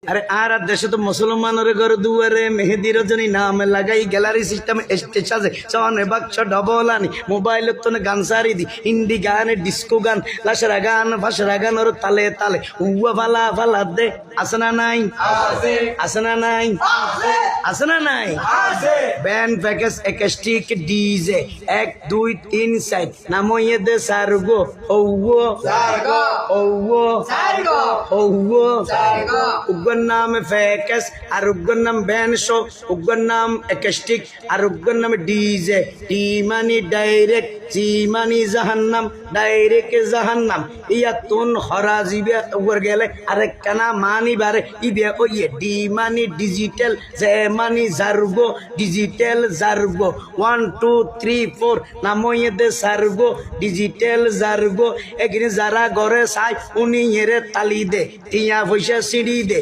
আরে আর দেশে তো মুসলমানের ঘর দুয়ারে মেহেদি রজনী নাম লাগাই গ্যালারি সিস্টেম স্টেজ আছে চনে বাক্স ডবল আনি মোবাইল তো গান সারি দি হিন্দি গান ডিস্কো গান লাশরা গান ফাশরা গান ওর তালে তালে উয়া ফালা ফালা দে আছে না নাই আছে না নাই আছে না নাই ব্যান্ড প্যাকেজ একাস্টিক ডিজে 1 2 3 4 নামইয়ে দে সারগো ওও ওও ওও উগ্র নাম ফ্যাকেস আর উগ্র নাম ব্যান্ড শো উগ্র নাম একাস্টিক আর উগ্র নাম ডিজে টি মানি ডাইরেক্ট জি মানি জাহান্নাম ডাইরেক্ট জাহান্নাম ইয়া তুন হরাজিবে উগ্র গেলে আরে কানা মানি বারে ইবে ওয়ে ডি মানি ডিজিটাল জে মানি জার্গো ডিজিটাল জার্গো 1 2 3 4 নামইয়ে দে সার্গো ডিজিটাল জার্গো এখানে যারা ঘরে চাই উনি এরে তালি দে টিয়া পয়সা সিঁড়ি দে